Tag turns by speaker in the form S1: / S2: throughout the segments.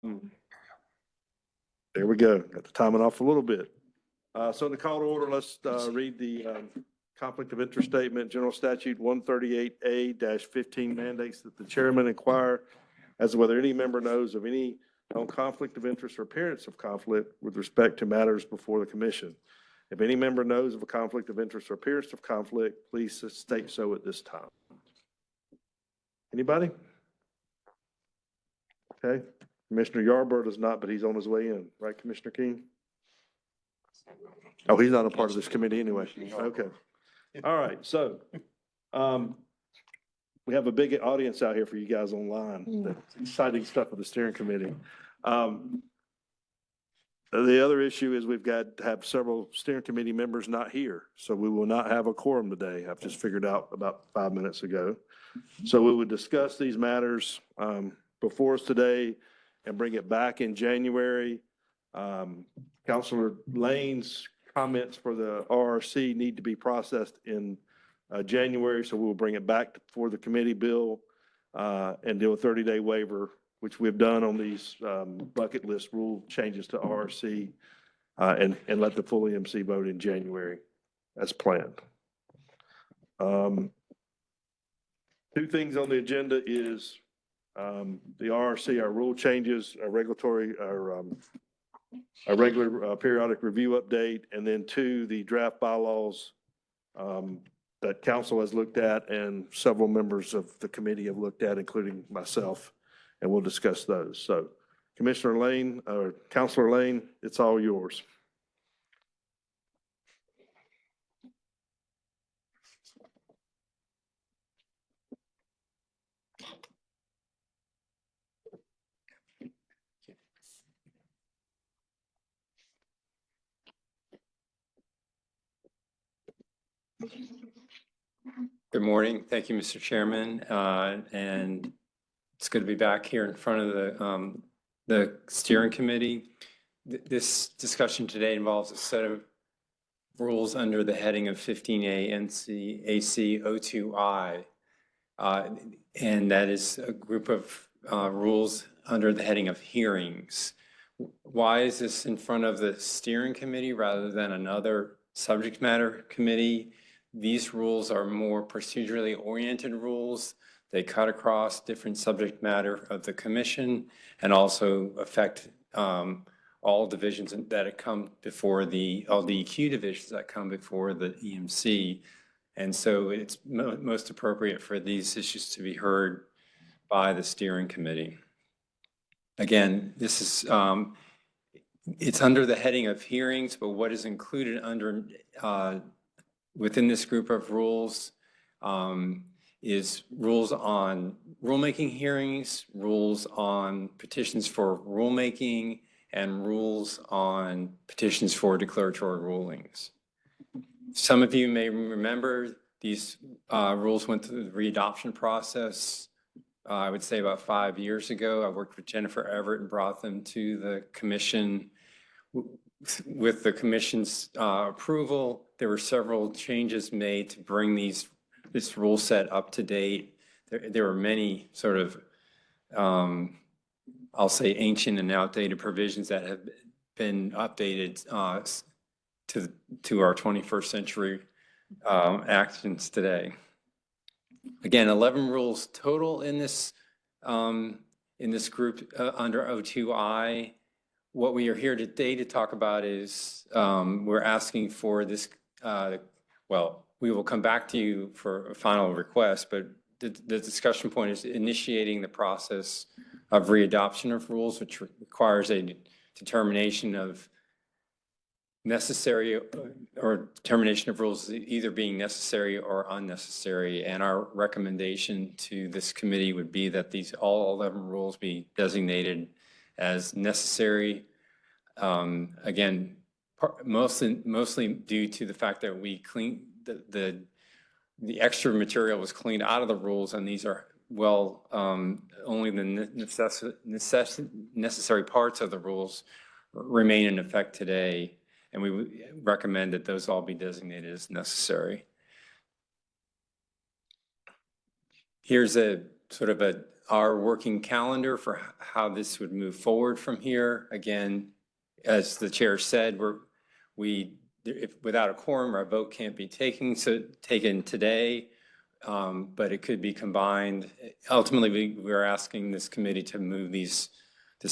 S1: There we go. Got the timing off a little bit. So in the call to order, let's read the conflict of interest statement. General Statute 138A-15 mandates that the chairman inquire as to whether any member knows of any known conflict of interest or appearance of conflict with respect to matters before the commission. If any member knows of a conflict of interest or appearance of conflict, please state so at this time. Anybody? Okay. Commissioner Yarborough does not, but he's on his way in, right, Commissioner King? Oh, he's not a part of this committee anyway. Okay. All right. So, we have a big audience out here for you guys online. That's exciting stuff with the steering committee. The other issue is we've got to have several steering committee members not here, so we will not have a quorum today. I've just figured out about 5 minutes ago. So we would discuss these matters before us today and bring it back in January. Councilor Lane's comments for the RRC need to be processed in January, so we will bring it back for the committee bill and do a 30-day waiver, which we've done on these bucket list rule changes to RRC, and let the full EMC vote in January as planned. Two things on the agenda is the RRC, our rule changes, our regulatory, our regular periodic review update, and then two, the draft bylaws that council has looked at and several members of the committee have looked at, including myself, and we'll discuss those. So Commissioner Lane, or Councilor Lane, it's all yours.
S2: Good morning. Thank you, Mr. Chairman. And it's good to be back here in front of the steering committee. This discussion today involves a set of rules under the heading of 15A NCAC 02I. And that is a group of rules under the heading of hearings. Why is this in front of the steering committee rather than another subject matter committee? These rules are more procedurally oriented rules. They cut across different subject matter of the commission and also affect all divisions that come before all the EQ divisions that come before the EMC. And so it's most appropriate for these issues to be heard by the steering committee. Again, this is, it's under the heading of hearings, but what is included under within this group of rules is rules on rulemaking hearings, rules on petitions for rulemaking, and rules on petitions for declaratory rulings. Some of you may remember these rules went through the readoption process, I would say about 5 years ago. I worked with Jennifer Everett and brought them to the commission. With the commission's approval, there were several changes made to bring this rule set up to date. There were many sort of, I'll say, ancient and outdated provisions that have been updated to our 21st century actions today. Again, 11 rules total in this group under 02I. What we are here today to talk about is we're asking for this, well, we will come back to you for a final request, but the discussion point is initiating the process of readoption of rules, which requires a determination of necessary or determination of rules either being necessary or unnecessary. And our recommendation to this committee would be that all 11 rules be designated as necessary. Again, mostly due to the fact that we clean the extra material was cleaned out of the rules, and these are only the necessary parts of the rules remain in effect today, and we would recommend that those all be designated as necessary. Here's a sort of our working calendar for how this would move forward from here. Again, as the chair said, without a quorum, our vote can't be taken today, but it could be combined. Ultimately, we're asking this committee to move this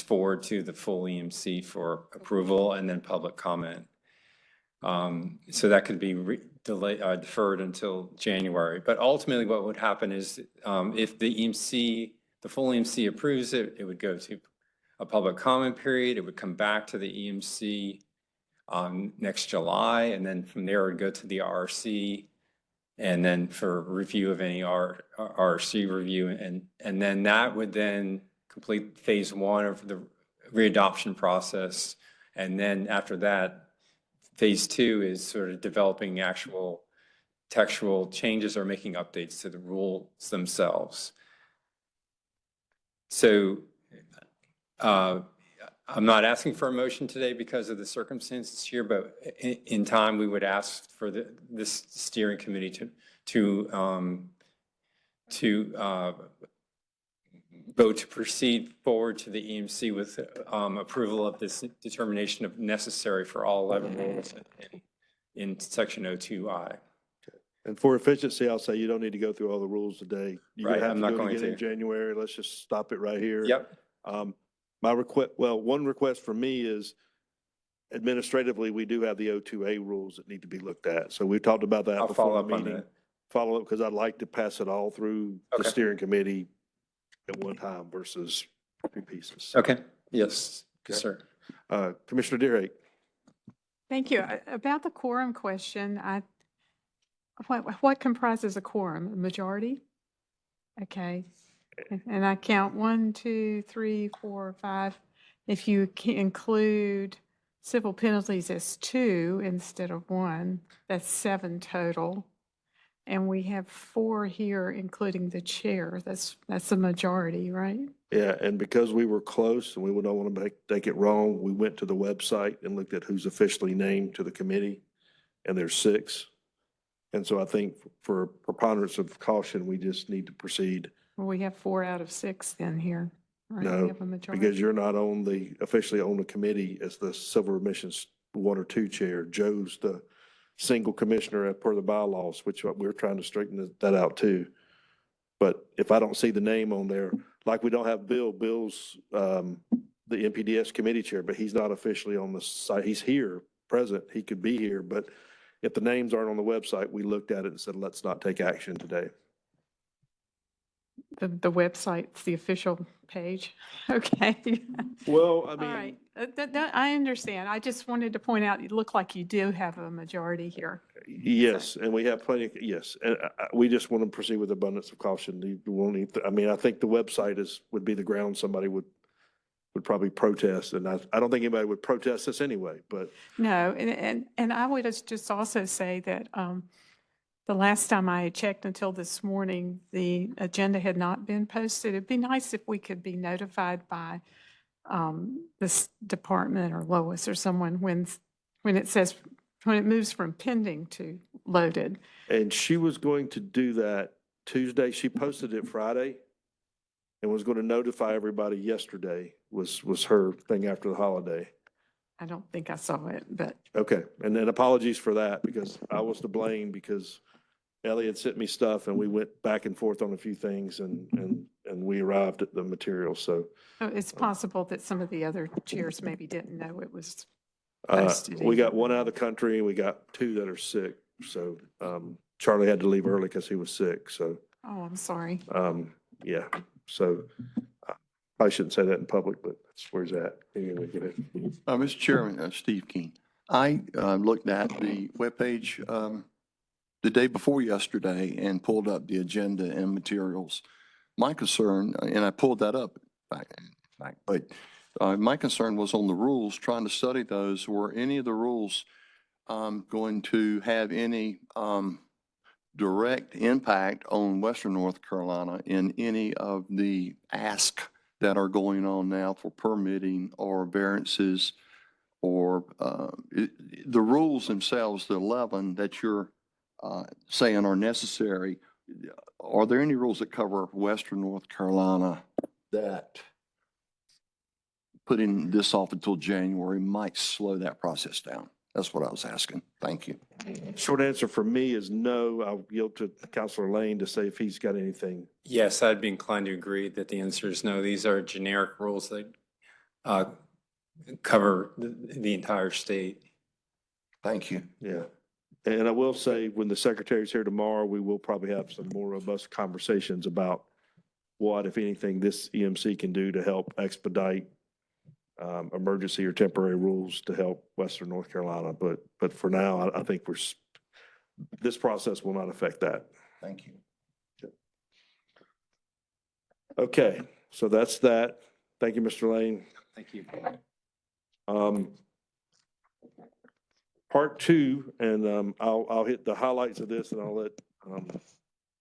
S2: forward to the full EMC for approval and then public comment. So that could be deferred until January. But ultimately, what would happen is if the full EMC approves it, it would go to a public comment period. It would come back to the EMC next July, and then from there it would go to the RRC, and then for review of any RRC review, and then that would then complete phase one of the readoption process, and then after that, phase two is sort of developing actual textual changes or making updates to the rules themselves. So I'm not asking for a motion today because of the circumstances here, but in time we would ask for this steering committee to vote to proceed forward to the EMC with approval of this determination of necessary for all 11 rules in section 02I.
S1: And for efficiency, I'll say you don't need to go through all the rules today. You're
S2: Right,
S1: gonna have
S2: I'm
S1: to
S2: not
S1: do it
S2: going
S1: again in
S2: to.
S1: January. Let's just stop it right here.
S2: Yep.
S1: My request, well, one request from me is administratively, we do have the O2A rules that need to be looked at. So we've talked about that
S2: I'll
S1: before
S2: follow
S1: the
S2: up on
S1: meeting.
S2: that.
S1: Follow up, because I'd like to pass it all through the
S2: Okay.
S1: steering committee at one time versus two pieces.
S2: Okay. Yes. Yes, sir.
S1: Commissioner Deerhake.
S3: Thank you. About the quorum question, what comprises a quorum? A majority? Okay. And I count 1, 2, 3, 4, 5. If you include civil penalties as 2 instead of 1, that's 7 total. And we have 4 here, including the chair. That's a majority, right?
S1: Yeah, and because we were close and we don't want to take it wrong, we went to the website and looked at who's officially named to the committee, and there's 6. And so I think for preponderance of caution, we just need to proceed.
S3: Well, we have 4 out of 6 then here. Right?
S1: No,
S3: We have a majority.
S1: because you're not officially on the committee as the Civil Remissions 1 or 2 chair. Joe's the single commissioner as per the bylaws, which we're trying to straighten that out too. But if I don't see the name on there, like we don't have Bill's the NPDS committee chair, but he's not officially on the site. He's here, present. He could be here, but if the names aren't on the website, we looked at it and said, let's not take action today.
S3: The website's the official page. Okay.
S1: Well, I
S3: All
S1: mean,
S3: right. I understand. I just wanted to point out, you look like you do have a majority here.
S1: yes, and we have plenty, yes, and we just want to proceed with abundance of caution. I mean, I think the website would be the ground somebody would probably protest, and I don't think anybody would protest this anyway, but.
S3: No, and I would just also say that the last time I had checked until this morning, the agenda had not been posted. It'd be nice if we could be notified by this department or Lois or someone when it moves from pending to loaded.
S1: And she was going to do that Tuesday. She posted it Friday and was going to notify everybody yesterday was her thing after the holiday.
S3: I don't think I saw it, but
S1: Okay, and then apologies for that because I was to blame because Elliot sent me stuff and we went back and forth on a few things and we arrived at the material, so.
S3: it's possible that some of the other chairs maybe didn't know it was
S1: Uh,
S3: posted.
S1: we got
S3: either.
S1: one out of the country and we got 2 that are sick, so, Charlie had to leave early because he was sick, so,
S3: Oh, I'm sorry.
S1: yeah, so. I shouldn't say that in public, but that's where he's at. Anyway, go ahead.
S4: Mr. Chairman, Steve King. I looked at the webpage the day before yesterday and pulled up the agenda and materials. My concern, and I pulled that up, but my concern was on the rules, trying to study those. Were any of the rules going to have any direct impact on Western North Carolina in any of the asks that are going on now for permitting or variances or the rules themselves, the 11 that you're saying are necessary, are there any rules that cover Western North Carolina that putting this off until January might slow that process down? That's what I was asking. Thank you.
S1: Short answer for me is no. I'll yield to Counselor Lane to say if he's got anything.
S2: Yes, I'd be inclined to agree that the answer is no. These are generic rules that cover the entire state.
S4: Thank you.
S1: Yeah. And I will say, when the secretary's here tomorrow, we will probably have some more robust conversations about what, if anything, this EMC can do to help expedite emergency or temporary rules to help Western North Carolina. But for now, I think this process will not affect that.
S4: Thank you.
S1: Okay, so that's that. Thank you, Mr. Lane.
S2: Thank you.
S1: Part two, and I'll hit the highlights of this, and I'll let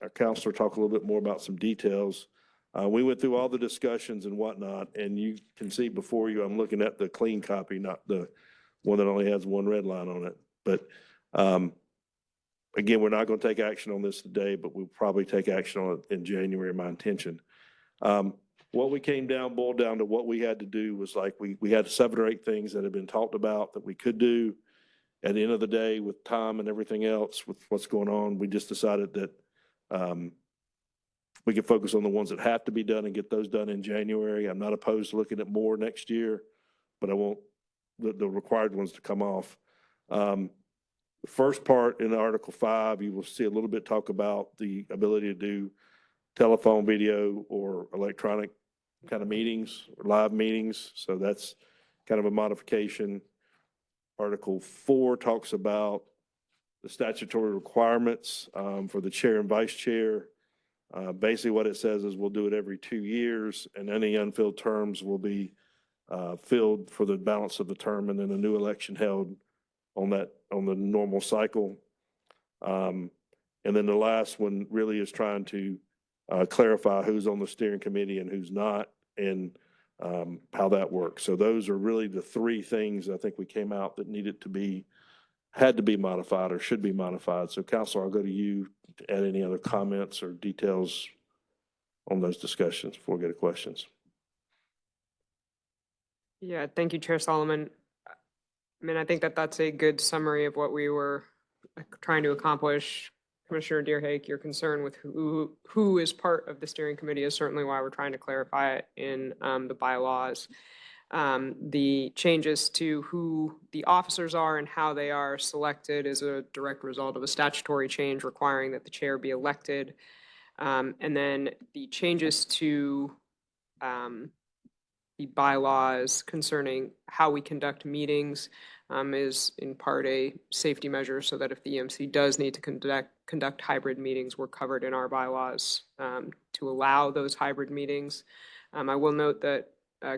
S1: our counselor talk a little bit more about some details. We went through all the discussions and whatnot, and you can see before you, I'm looking at the clean copy, not the one that only has one red line on it. But again, we're not going to take action on this today, but we'll probably take action on it in January, my intention. What we boiled down to what we had to do was like, we had 7 or 8 things that had been talked about that we could do. At the end of the day, with time and everything else, with what's going on, we just decided that we could focus on the ones that have to be done and get those done in January. I'm not opposed to looking at more next year, but I want the required ones to come off. The first part in Article 5, you will see a little bit talk about the ability to do telephone, video, or electronic kind of meetings, or live meetings. So that's kind of a modification. Article 4 talks about the statutory requirements for the chair and vice chair. Basically what it says is we'll do it every 2 years, and any unfilled terms will be filled for the balance of the term, and then a new election held on the normal cycle. And then the last one really is trying to clarify who's on the steering committee and who's not, and how that works. So those are really the 3 things I think we came out that had to be modified or should be modified. So Counselor, I'll go to you to add any other comments or details on those discussions before we get to questions.
S5: Yeah, thank you, Chair Solomon. I mean, I think that that's a good summary of what we were trying to accomplish. Commissioner Deerhake, your concern with who is part of the steering committee is certainly why we're trying to clarify it in the bylaws. The changes to who the officers are and how they are selected is a direct result of a statutory change requiring that the chair be elected. And then the changes to the bylaws concerning how we conduct meetings is in part a safety measure so that if the EMC does need to conduct hybrid meetings, we're covered in our bylaws to allow those hybrid meetings. I will note that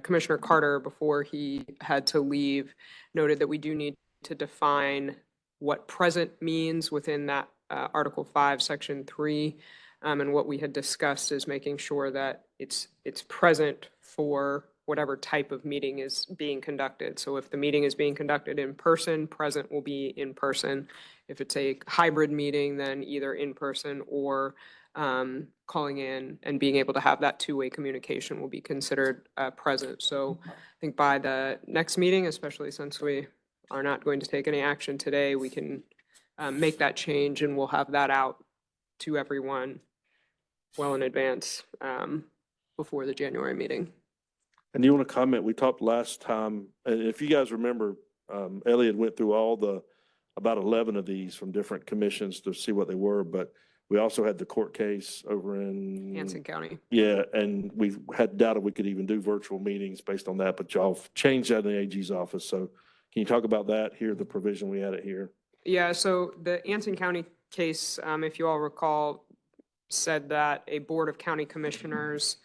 S5: Commissioner Carter, before he had to leave, noted that we do need to define what present means within that Article 5, Section 3. And what we had discussed is making sure that it's present for whatever type of meeting is being conducted. So if the meeting is being conducted in person, present will be in person. If it's a hybrid meeting, then either in person or calling in and being able to have that 2-way communication will be considered present. So I think by the next meeting, especially since we are not going to take any action today, we can make that change, and we'll have that out to everyone well in advance before the January meeting.
S1: And do you want to comment? We talked last time, and if you guys remember, Elliot went through about 11 of these from different commissions to see what they were, but we also had the court case over in
S5: Hanson County.
S1: Yeah, and we had doubted we could even do virtual meetings based on that, but y'all changed that in the AG's office. So can you talk about that here, the provision we had it here?
S5: Yeah, so the Anson County case, if you all recall, said that a board of county commissioners,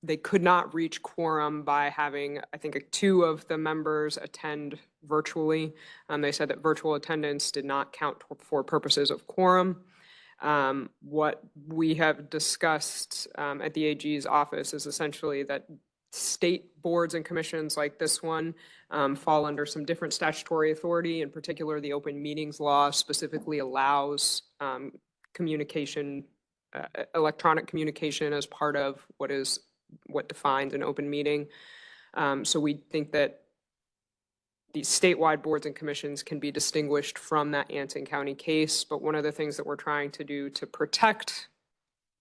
S5: they could not reach quorum by having, I think, 2 of the members attend virtually. They said that virtual attendance did not count for purposes of quorum. What we have discussed at the AG's office is essentially that state boards and commissions like this one fall under some different statutory authority. In particular, the open meetings law specifically allows communication, electronic communication as part of what defines an open meeting. So we think that these statewide boards and commissions can be distinguished from that Anson County case. But one of the things that we're trying to do to protect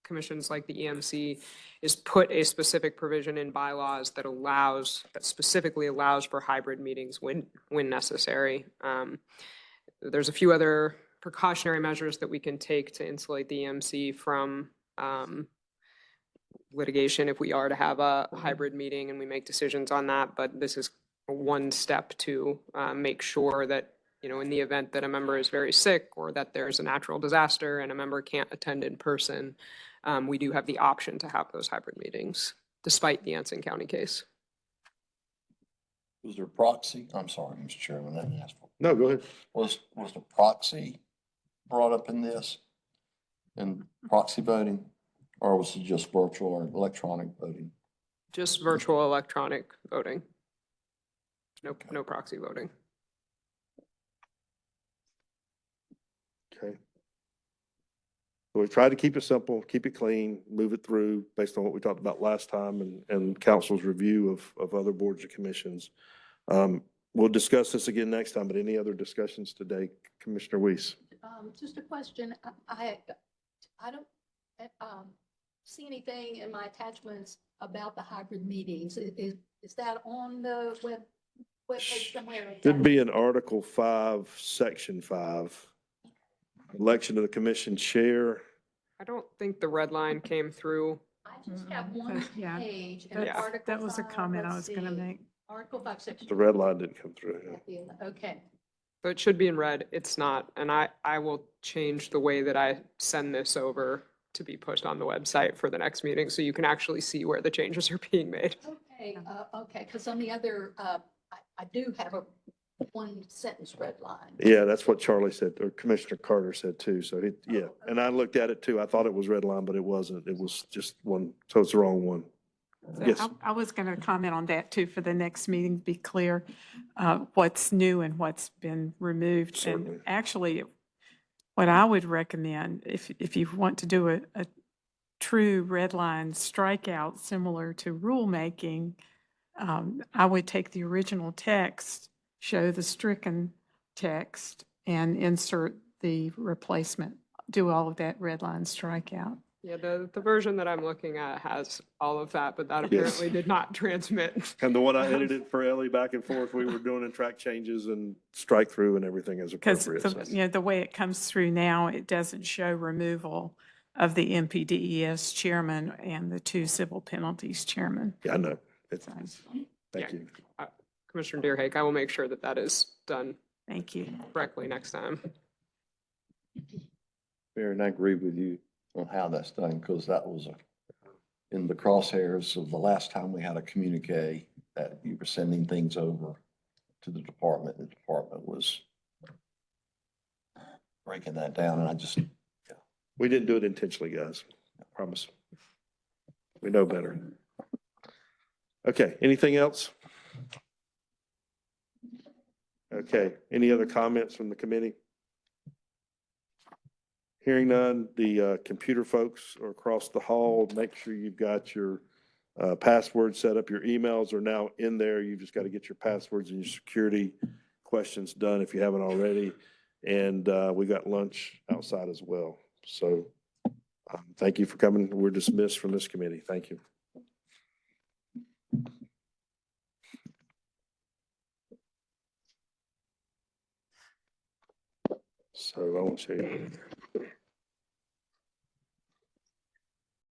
S5: commissions like the EMC is put a specific provision in bylaws that specifically allows for hybrid meetings when necessary. There's a few other precautionary measures that we can take to insulate the EMC from litigation if we are to have a hybrid meeting and we make decisions on that. But this is one step to make sure that, in the event that a member is very sick or that there's a natural disaster and a member can't attend in person, we do have the option to have those hybrid meetings, despite the Anson County case.
S4: Was there proxy? I'm sorry, Mr. Chairman, I didn't ask for.
S1: No, go ahead.
S4: Was the proxy brought up in this? In proxy voting? Or was it just virtual or electronic voting?
S5: Just virtual electronic voting. No proxy voting.
S1: Okay. So we've tried to keep it simple, keep it clean, move it through based on what we talked about last time and council's review of other boards and commissions. We'll discuss this again next time, but any other discussions today? Commissioner Weiss?
S6: Just a question. I don't see anything in my attachments about the hybrid meetings. Is that on the webpage somewhere?
S1: Should be in Article 5, Section 5. Election of the commission chair.
S5: I don't think the red line came through.
S6: I just have one
S3: Yeah.
S6: page. and
S5: Yeah.
S6: Article
S3: That was a
S6: 5,
S3: comment I
S6: let's
S3: was gonna
S6: see.
S3: make.
S6: Article 5, section.
S1: The red line didn't come through.
S6: Okay.
S5: So it should be in red. It's not. And I will change the way that I send this over to be pushed on the website for the next meeting so you can actually see where the changes are being made.
S6: Okay, because on the other, I do have a one sentence red line.
S1: Yeah, that's what Charlie said, or Commissioner Carter said too. So yeah, and I looked at it too. I thought it was red line, but it wasn't. It was just one. So it's the wrong one.
S3: So
S1: Yes.
S3: I was going to comment on that too for the next meeting, be clear what's new and what's been removed.
S1: Certainly.
S3: And actually, what I would recommend, if you want to do a true red line strikeout similar to rulemaking, I would take the original text, show the stricken text, and insert the replacement. Do all of that red line strikeout.
S5: Yeah, the version that I'm looking at has all of that, but that apparently did not transmit.
S1: And the one I edited for Ellie back and forth, we were doing in track changes and strike through and everything as
S3: Because,
S1: appropriate. So-
S3: the way it comes through now, it doesn't show removal of the MPDES chairman and the 2 civil penalties chairman.
S1: Yeah, I know. It's,
S3: So,
S1: thank
S5: Yeah.
S1: you.
S5: Commissioner Deerhake, I will make sure that is done
S3: Thank you.
S5: correctly next time.
S4: Mayor, and I agree with you on how that's done, because that was in the crosshairs of the last time we had a communique that you were sending things over to the department. The department was breaking that down, and I just,
S1: We didn't do it intentionally, guys. I promise. We know better. Okay, anything else? Okay, any other comments from the committee? Hearing none, the computer folks are across the hall. Make sure you've got your password set up. Your emails are now in there. You've just got to get your passwords and your security questions done if you haven't already. And we got lunch outside as well. So thank you for coming. We're dismissed from this committee. Thank you. So I want to show you.